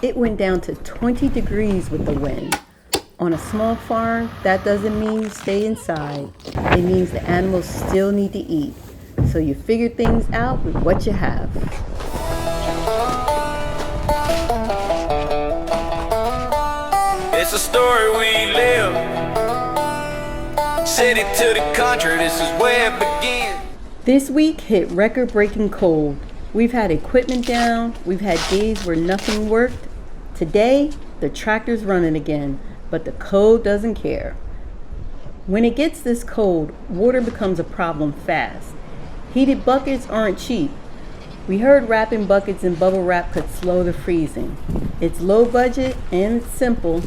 It went down to 20 degrees with the wind. On a small farm, that doesn't mean you stay inside. It means the animals still need to eat. So you figure things out with what you have. It's a story we live. City to the country, this is where it begins. This week hit record-breaking cold. We've had equipment down, we've had days where nothing worked. Today, the tractor's running again, but the code doesn't care. When it gets this cold, water becomes a problem fast. Heated buckets aren't cheap. We heard wrapping buckets in bubble wrap could slow the freezing. It's low budget and it's simple.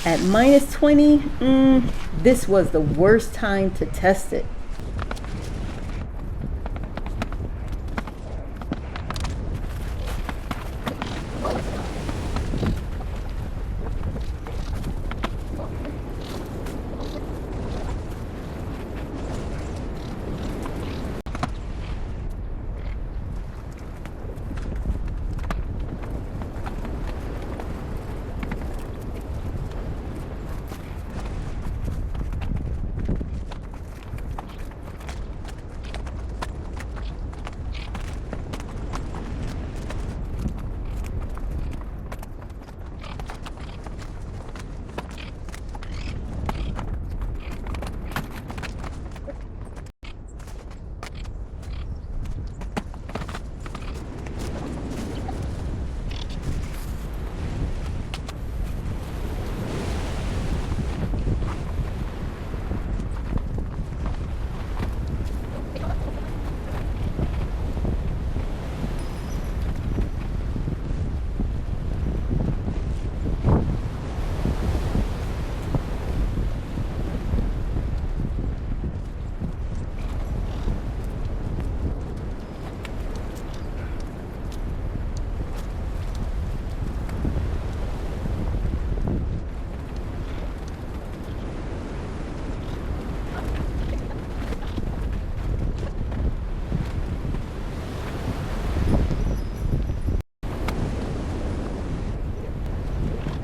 At minus 20, this was the worst time to test it.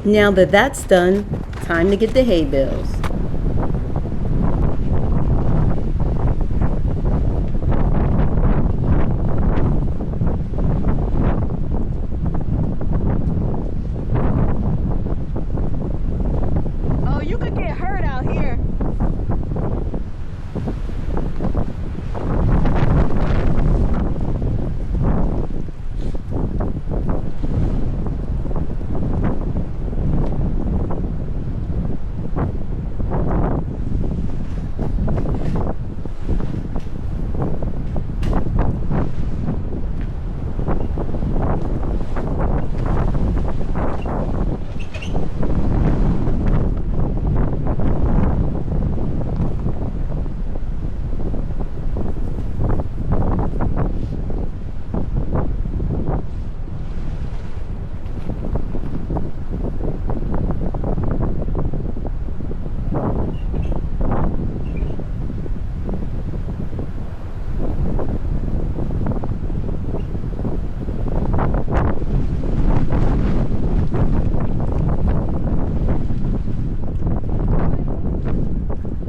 Now that that's done, time to get the hay bales. Oh, you could get hurt out here.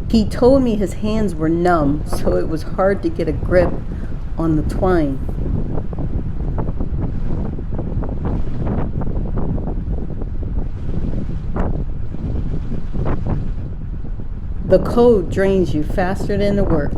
He told me his hands were numb, so it was hard to get a grip on the twine. The code drains you faster than the work.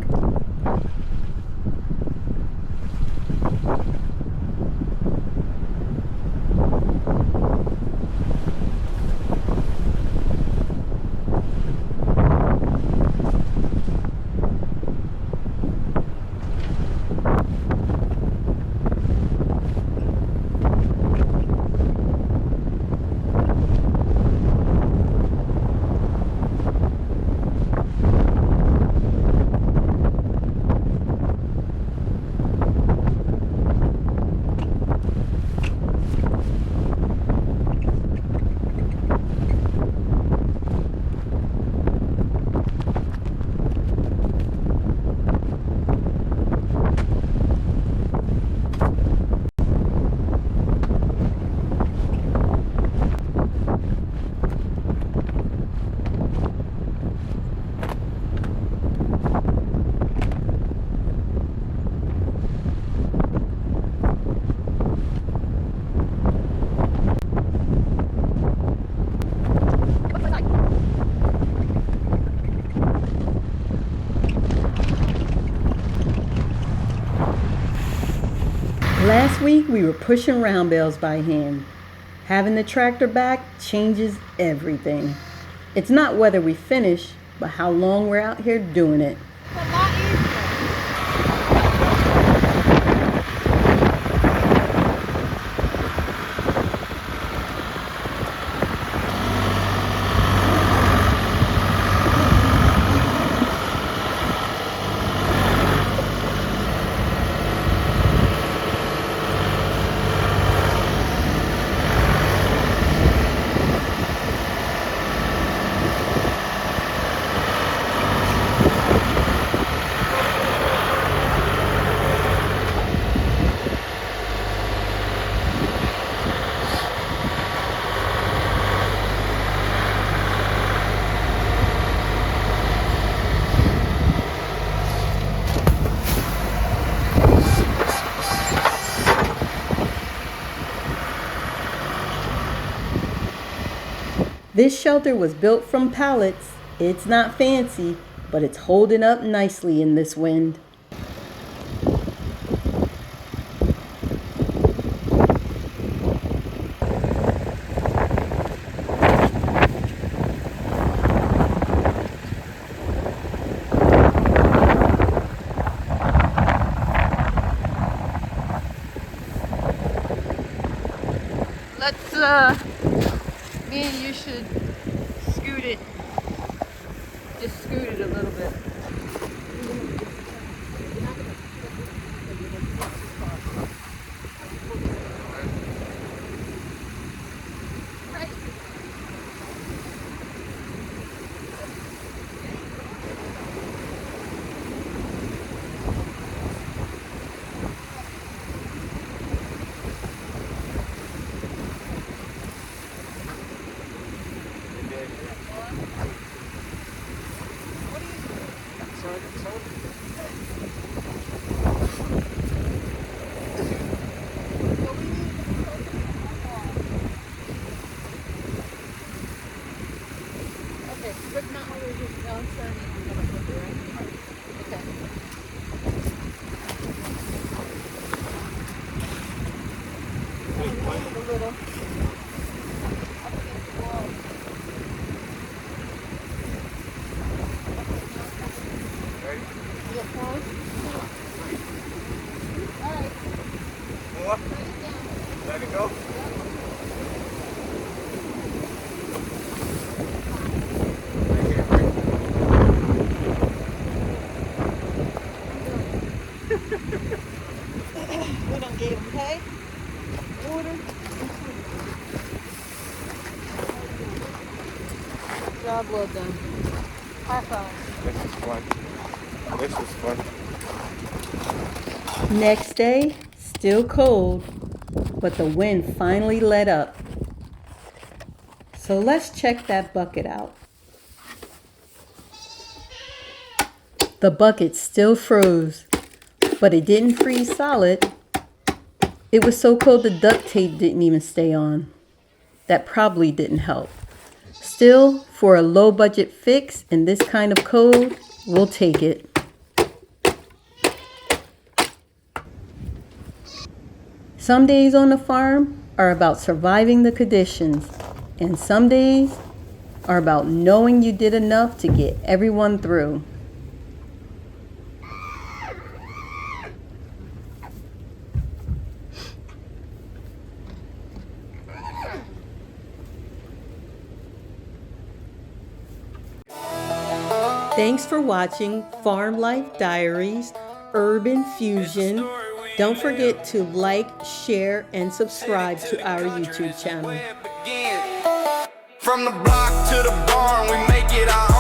week we were pushing round bales by hand. Having the tractor back changes everything. It's not whether we finish, but how long we're out here doing it. It's a lot easier. This shelter was built from pallets. It's not fancy, but it's holding up nicely in this wind. Me and you should scoot it. Just scoot it a little bit. Let it go. We don't give them hay, water. Job well done. High five. This is fun. This is fun. Next day, still cold, but the wind finally let up. So let's check that bucket out. The bucket still froze, but it didn't freeze solid. It was so cold the duct tape didn't even stay on. That probably didn't help. Still, for a low budget fix in this kind of cold, we'll take it. Some days on the farm are about surviving the conditions, and some days are about knowing you did enough to get everyone through. Thanks for watching Farm Life Diaries, Urban Fusion. Don't forget to like, share, and subscribe to our YouTube channel. From the block to the barn, we make it our